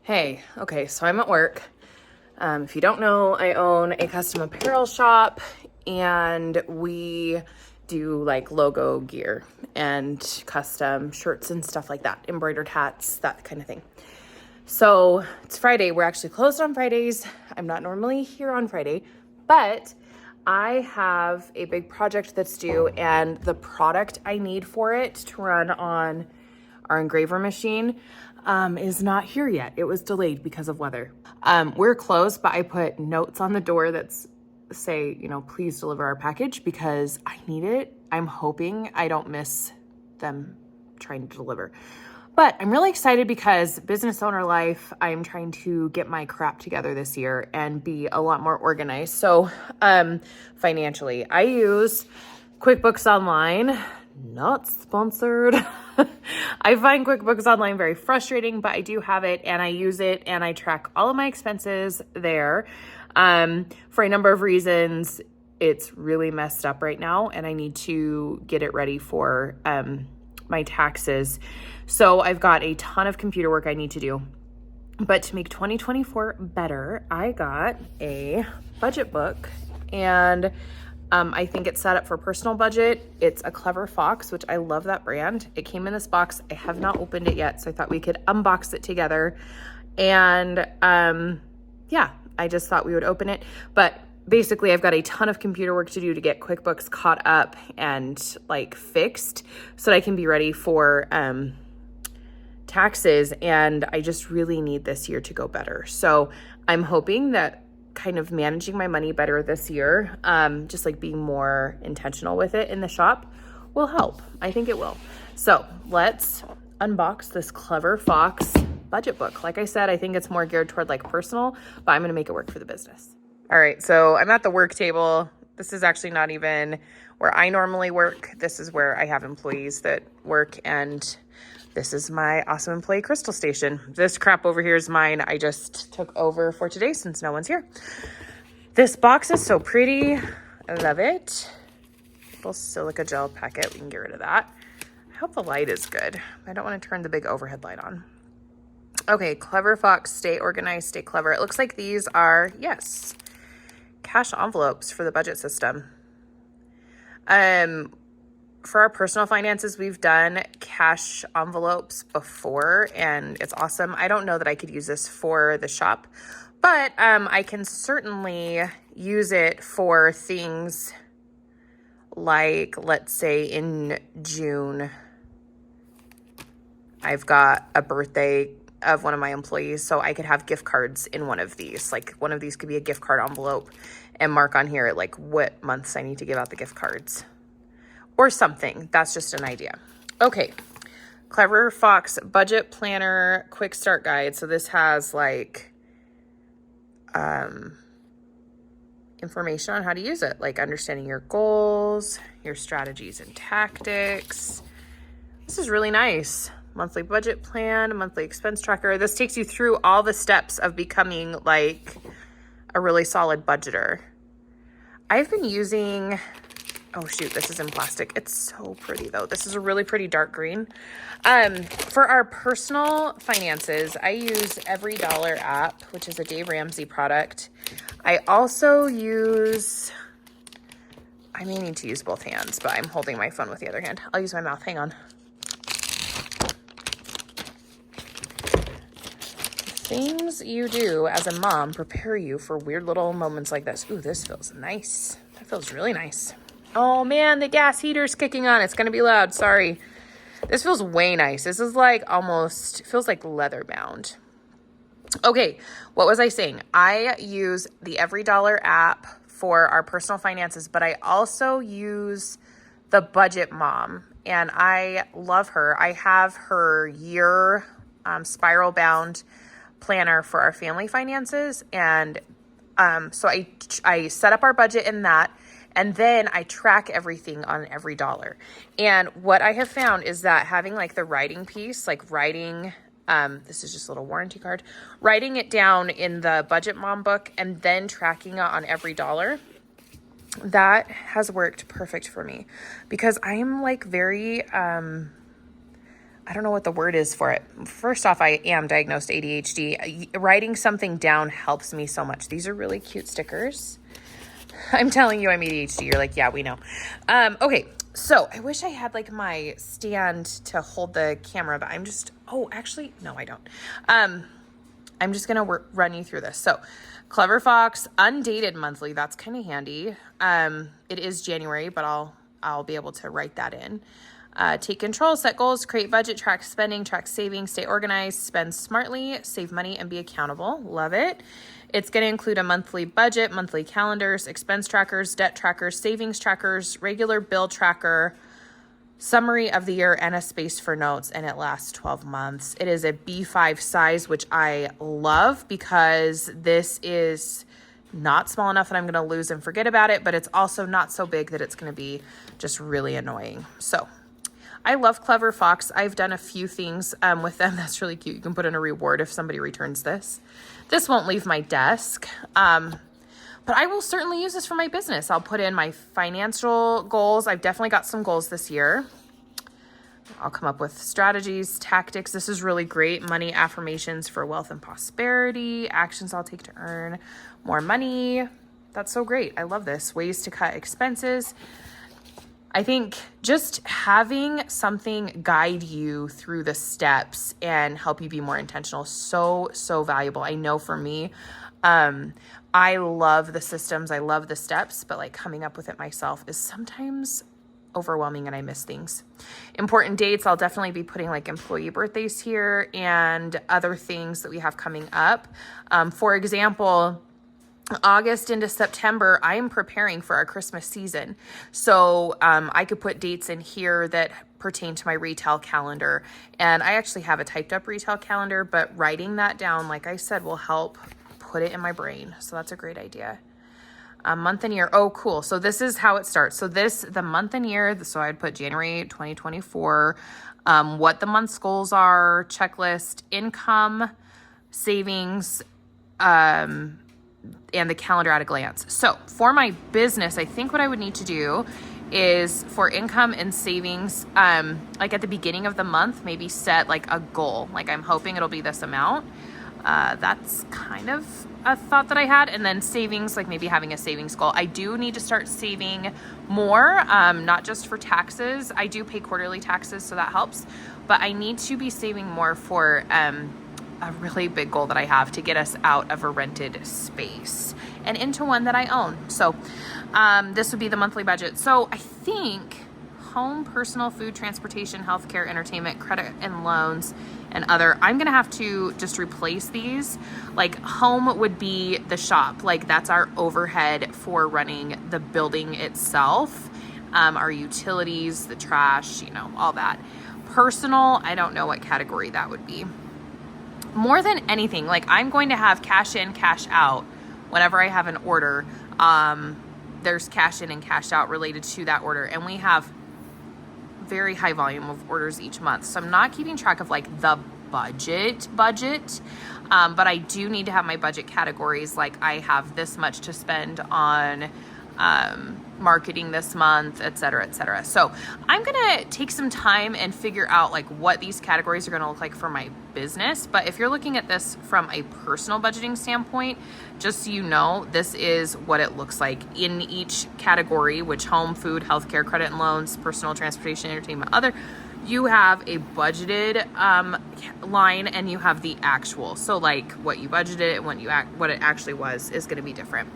Hey, okay, so I'm at work. If you don't know, I own a custom apparel shop and we do like logo gear and custom shirts and stuff like that, embroidered hats, that kind of thing. So it's Friday. We're actually closed on Fridays. I'm not normally here on Friday, but I have a big project that's due and the product I need for it to run on our engraver machine is not here yet. It was delayed because of weather. We're closed, but I put notes on the door that's say, please deliver our package because I need it. I'm hoping I don't miss them trying to deliver. But I'm really excited because business owner life, I'm trying to get my crap together this year and be a lot more organized. So financially, I use QuickBooks Online, not sponsored. I find QuickBooks Online very frustrating, but I do have it and I use it and I track all of my expenses there. For a number of reasons, it's really messed up right now and I need to get it ready for my taxes. So I've got a ton of computer work I need to do. But to make 2024 better, I got a budget book and I think it's set up for personal budget. It's a Clever Fox, which I love that brand. It came in this box. I have not opened it yet, so I thought we could unbox it together. And yeah, I just thought we would open it. But basically, I've got a ton of computer work to do to get QuickBooks caught up and like fixed so that I can be ready for taxes. And I just really need this year to go better. So I'm hoping that kind of managing my money better this year, just like being more intentional with it in the shop will help. I think it will. So let's unbox this Clever Fox budget book. Like I said, I think it's more geared toward like personal, but I'm going to make it work for the business. All right. So I'm at the work table. This is actually not even where I normally work. This is where I have employees that work, and this is my awesome employee crystal station. This crap over here is mine. I just took over for today since no one's here. This box is so pretty. I love it. Little silica gel packet. We can get rid of that. I hope the light is good. I don't want to turn the big overhead light on. Okay, Clever Fox, stay organized, stay clever. It looks like these are, yes, cash envelopes for the budget system. For our personal finances, we've done cash envelopes before, and it's awesome. I don't know that I could use this for the shop, but I can certainly use it for things like, let's say in June, I've got a birthday of one of my employees, so I could have gift cards in one of these. Like one of these could be a gift card envelope and mark on here like what months I need to give out the gift cards. Or something. That's just an idea. Okay. Clever Fox Budget Planner Quick Start Guide. So this has like information on how to use it, like understanding your goals, your strategies and tactics. This is really nice. Monthly budget plan, monthly expense tracker. This takes you through all the steps of becoming like a really solid budgeter. I've been using... Oh shoot, this is in plastic. It's so pretty though. This is a really pretty dark green. For our personal finances, I use Every Dollar app, which is a Dave Ramsey product. I also use, I may need to use both hands, but I'm holding my phone with the other hand. I'll use my mouth. Hang on. Things you do as a mom prepare you for weird little moments like this. Ooh, this feels nice. That feels really nice. Oh man, the gas heater's kicking on. It's going to be loud. Sorry. This feels way nice. This is like almost, feels like leather bound. Okay, what was I saying? I use the Every Dollar app for our personal finances, but I also use the Budget Mom, and I love her. I have her year spiral bound planner for our family finances, and so I set up our budget in that. And then I track everything on Every Dollar. And what I have found is that having like the writing piece, like writing, this is just a little warranty card, writing it down in the Budget Mom book and then tracking it on Every Dollar, that has worked perfect for me because I am like very, I don't know what the word is for it. First off, I am diagnosed ADHD. Writing something down helps me so much. These are really cute stickers. I'm telling you I'm ADHD. You're like, yeah, we know. Okay, so I wish I had like my stand to hold the camera, but I'm just, oh, actually, no, I don't. I'm just going to run you through this. So Clever Fox, undated monthly. That's kind of handy. It is January, but I'll be able to write that in. Take control, set goals, create budget, track spending, track savings, stay organized, spend smartly, save money, and be accountable. Love it. It's going to include a monthly budget, monthly calendars, expense trackers, debt trackers, savings trackers, regular bill tracker, summary of the year, and a space for notes, and it lasts 12 months. It is a B5 size, which I love because this is not small enough that I'm going to lose and forget about it, but it's also not so big that it's going to be just really annoying. So I love Clever Fox. I've done a few things with them. That's really cute. You can put in a reward if somebody returns this. This won't leave my desk, but I will certainly use this for my business. I'll put in my financial goals. I've definitely got some goals this year. I'll come up with strategies, tactics. This is really great. Money affirmations for wealth and prosperity. Actions I'll take to earn more money. That's so great. I love this. Ways to cut expenses. I think just having something guide you through the steps and help you be more intentional is so valuable. I know for me, I love the systems, I love the steps, but like coming up with it myself is sometimes overwhelming and I miss things. Important dates, I'll definitely be putting like employee birthdays here and other things that we have coming up. For example, August into September, I am preparing for our Christmas season. So I could put dates in here that pertain to my retail calendar. And I actually have a typed up retail calendar, but writing that down, like I said, will help put it in my brain. So that's a great idea. Month and year. Oh, cool. So this is how it starts. So the month and year, so I'd put January 2024, what the month's goals are, checklist, income, savings, and the calendar at a glance. So for my business, I think what I would need to do is for income and savings, like at the beginning of the month, maybe set like a goal. Like I'm hoping it'll be this amount. That's kind of a thought that I had. And then savings, like maybe having a savings goal. I do need to start saving more, not just for taxes. I do pay quarterly taxes, so that helps. But I need to be saving more for a really big goal that I have to get us out of a rented space and into one that I own. So this would be the monthly budget. So I think home, personal, food, transportation, healthcare, entertainment, credit and loans, and other. I'm going to have to just replace these. Like home would be the shop. Like that's our overhead for running the building itself, our utilities, the trash, all that. Personal, I don't know what category that would be. More than anything, like I'm going to have cash in, cash out whenever I have an order. There's cash in and cash out related to that order. And we have very high volume of orders each month. So I'm not keeping track of like the budget, but I do need to have my budget categories. Like I have this much to spend on marketing this month, et cetera, et cetera. So I'm going to take some time and figure out like what these categories are going to look like for my business. But if you're looking at this from a personal budgeting standpoint, just so you know, this is what it looks like in each category, which home, food, healthcare, credit and loans, personal, transportation, entertainment, other. You have a budgeted line and you have the actual. So like what you budgeted and what it actually was is going to be different.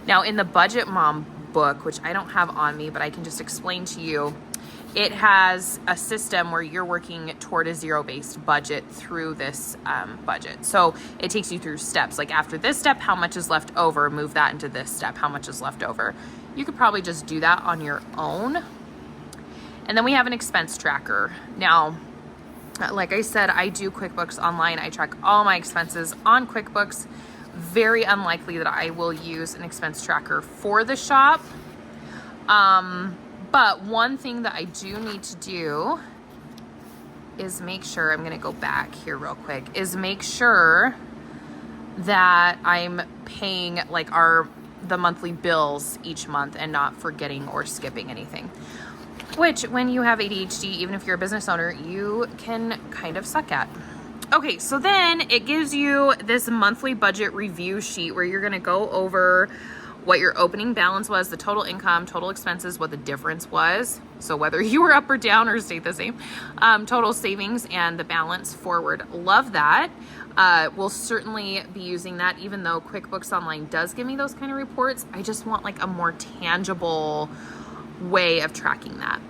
Now in the Budget Mom book, which I don't have on me, but I can just explain to you, it has a system where you're working toward a zero-based budget through this budget. So it takes you through steps. Like after this step, how much is left over? Move that into this step. How much is left over? You could probably just do that on your own. And then we have an expense tracker. Now, like I said, I do QuickBooks online. I track all my expenses on QuickBooks. Very unlikely that I will use an expense tracker for the shop. But one thing that I do need to do is make sure, I'm going to go back here real quick, is make sure that I'm paying like the monthly bills each month and not forgetting or skipping anything. which when you have ADHD, even if you're a business owner, you can kind of suck at. Okay, so then it gives you this monthly budget review sheet where you're gonna go over what your opening balance was, the total income, total expenses, what the difference was. So whether you were up or down or stayed the same, total savings and the balance forward. Love that. We'll certainly be using that, even though QuickBooks Online does give me those kind of reports. I just want like a more tangible way of tracking that.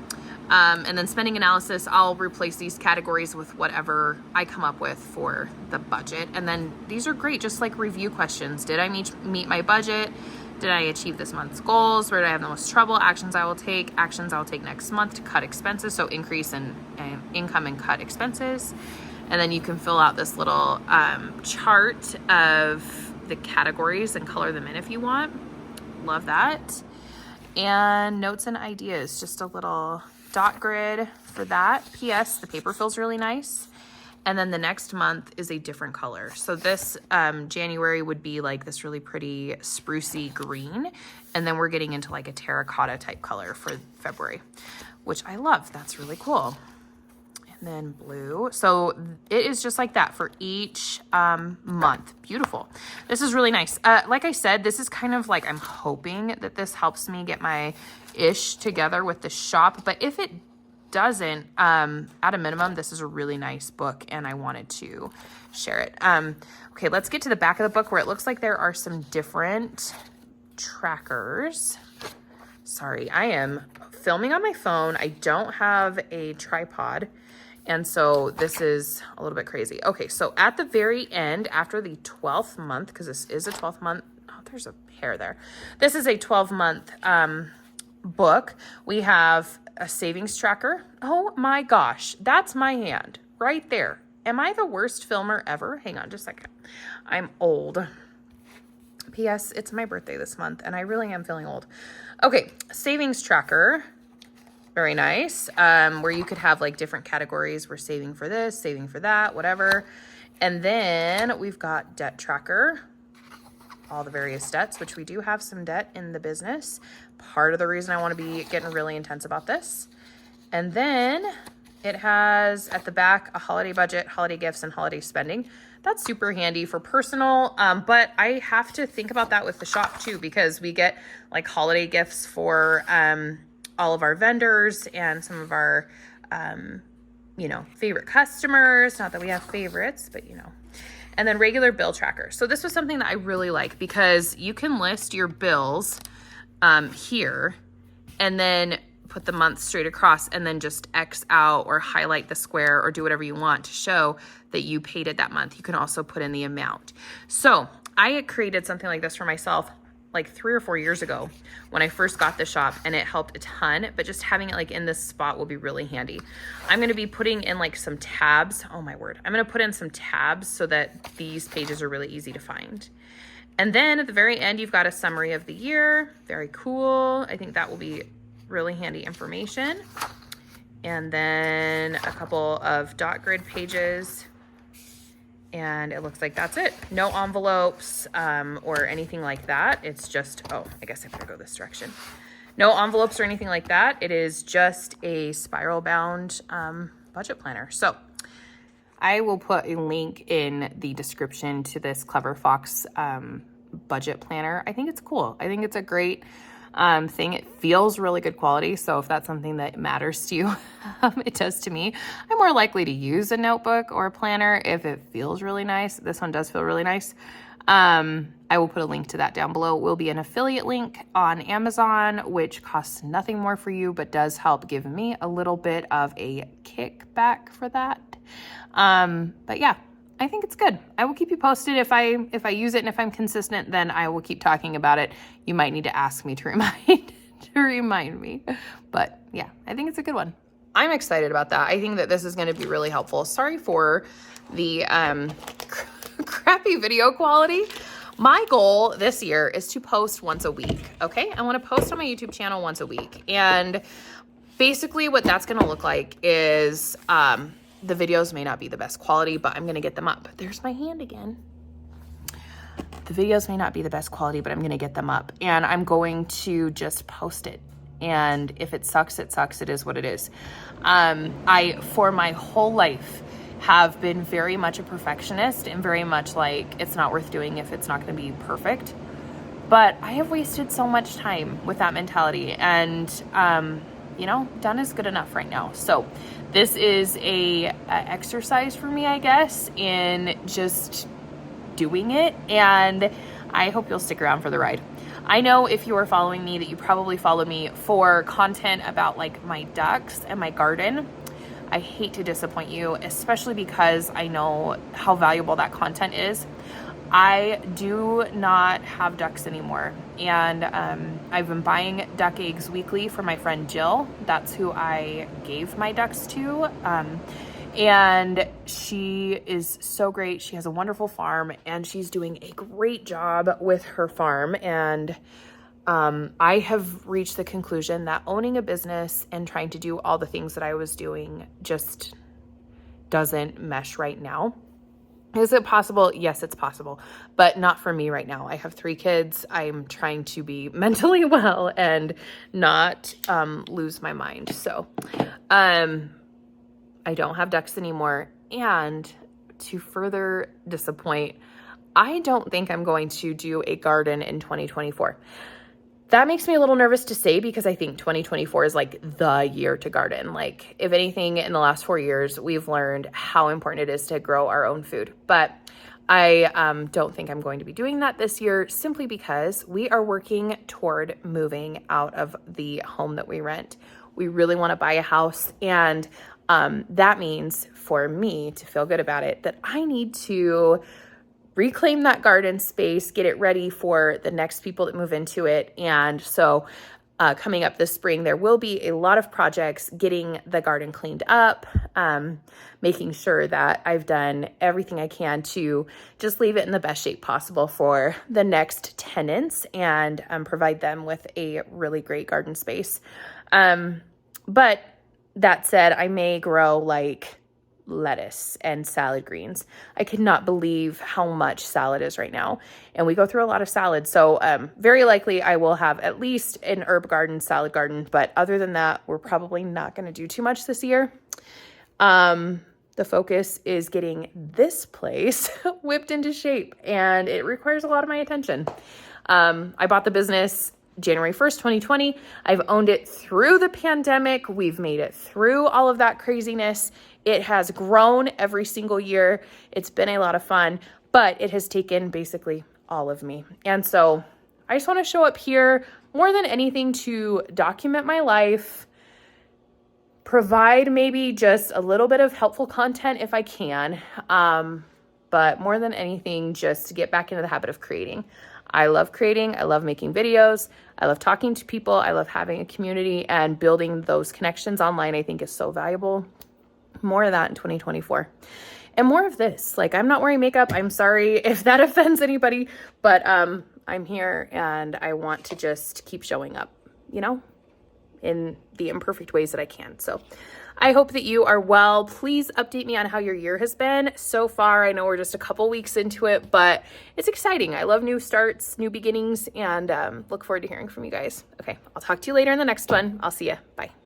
And then spending analysis, I'll replace these categories with whatever I come up with for the budget. And then these are great, just like review questions. Did I meet my budget? Did I achieve this month's goals? Where did I have the most trouble? Actions I will take next month to cut expenses. So increase in income and cut expenses. And then you can fill out this little chart of the categories and color them in if you want. Love that. And notes and ideas, just a little dot grid for that. P.S. The paper feels really nice. And then the next month is a different color. So this January would be like this really pretty sprucey green. And then we're getting into like a terracotta type color for February, which I love. That's really cool. And then blue. So it is just like that for each month. Beautiful. This is really nice. Like I said, this is kind of like, I'm hoping that this helps me get my ish together with the shop. But if it doesn't, at a minimum, this is a really nice book and I wanted to share it. Okay, let's get to the back of the book where it looks like there are some different trackers. Sorry, I am filming on my phone. I don't have a tripod. And so this is a little bit crazy. Okay, so at the very end, after the 12th month, because this is a 12th month, oh, there's a hair there. This is a 12-month book. We have a savings tracker. Oh my gosh, that's my hand right there. Am I the worst filmer ever? Hang on just a second. I'm old. P.S. It's my birthday this month and I really am feeling old. Okay, savings tracker. Very nice. Where you could have like different categories. We're saving for this, saving for that, whatever. And then we've got debt tracker. All the various debts, which we do have some debt in the business. Part of the reason I want to be getting really intense about this. And then it has at the back a holiday budget, holiday gifts, and holiday spending. That's super handy for personal, but I have to think about that with the shop too, because we get like holiday gifts for all of our vendors and some of our, favorite customers. Not that we have favorites, but and then regular bill tracker. So this was something that I really like because you can list your bills here and then put the month straight across and then just X out or highlight the square or do whatever you want to show that you paid it that month. You can also put in the amount. So I had created something like this for myself like 3 or 4 years ago when I first got the shop, and it helped a ton, but just having it like in this spot will be really handy. I'm going to be putting in like some tabs. Oh my word. I'm going to put in some tabs so that these pages are really easy to find. And then at the very end, you've got a summary of the year. Very cool. I think that will be really handy information. And then a couple of dot grid pages. And it looks like that's it. No envelopes or anything like that. It's just, I guess I better go this direction. No envelopes or anything like that. It is just a spiral bound budget planner. So I will put a link in the description to this Clever Fox budget planner. I think it's cool. I think it's a great thing. It feels really good quality. So if that's something that matters to you, it does to me. I'm more likely to use a notebook or a planner if it feels really nice. This one does feel really nice. I will put a link to that down below. It will be an affiliate link on Amazon, which costs nothing more for you, but does help give me a little bit of a kickback for that. But yeah, I think it's good. I will keep you posted if I use it, and if I'm consistent, then I will keep talking about it. You might need to ask me to remind me. But yeah, I think it's a good one. I'm excited about that. I think that this is going to be really helpful. Sorry for the crappy video quality. My goal this year is to post once a week. Okay, I want to post on my YouTube channel once a week, and basically what that's going to look like is the videos may not be the best quality, but I'm going to get them up. There's my hand again. The videos may not be the best quality, but I'm going to get them up, and I'm going to just post it And if it sucks, it sucks. It is what it is. I, for my whole life, have been very much a perfectionist and very much like, it's not worth doing if it's not going to be perfect. But I have wasted so much time with that mentality, and, done is good enough right now. So this is a exercise for me, I guess, in just doing it. And I hope you'll stick around for the ride. I know if you are following me that you probably follow me for content about like my ducks and my garden. I hate to disappoint you, especially because I know how valuable that content is. I do not have ducks anymore. And I've been buying duck eggs weekly for my friend Jill. That's who I gave my ducks to. And she is so great. She has a wonderful farm, and she's doing a great job with her farm. And I have reached the conclusion that owning a business and trying to do all the things that I was doing just doesn't mesh right now. Is it possible? Yes, it's possible, but not for me right now. I have 3 kids. I'm trying to be mentally well and not lose my mind. So I don't have ducks anymore. And to further disappoint, I don't think I'm going to do a garden in 2024. That makes me a little nervous to say, because I think 2024 is like the year to garden. Like, if anything, in the last 4 years, we've learned how important it is to grow our own food. But I don't think I'm going to be doing that this year, simply because we are working toward moving out of the home that we rent. We really want to buy a house, and that means for me to feel good about it that I need to reclaim that garden space, get it ready for the next people that move into it. And so coming up this spring, there will be a lot of projects getting the garden cleaned up, making sure that I've done everything I can to just leave it in the best shape possible for the next tenants, and provide them with a really great garden space. But that said, I may grow like lettuce and salad greens. I could not believe how much salad is right now. And we go through a lot of salad. So very likely I will have at least an herb garden, salad garden. But other than that, we're probably not going to do too much this year. The focus is getting this place whipped into shape, and it requires a lot of my attention. I bought the business January 1st, 2020. I've owned it through the pandemic. We've made it through all of that craziness. It has grown every single year. It's been a lot of fun, but it has taken basically all of me. And so I just want to show up here more than anything to document my life, provide maybe just a little bit of helpful content if I can. But more than anything, just to get back into the habit of creating. I love creating. I love making videos. I love talking to people. I love having a community, and building those connections online, I think, is so valuable. More of that in 2024. And more of this. Like, I'm not wearing makeup. I'm sorry if that offends anybody, but I'm here, and I want to just keep showing up, in the imperfect ways that I can. So I hope that you are well. Please update me on how your year has been so far. I know we're just a couple weeks into it, but it's exciting. I love new starts, new beginnings, and look forward to hearing from you guys. Okay, I'll talk to you later in the next one. I'll see you. Bye.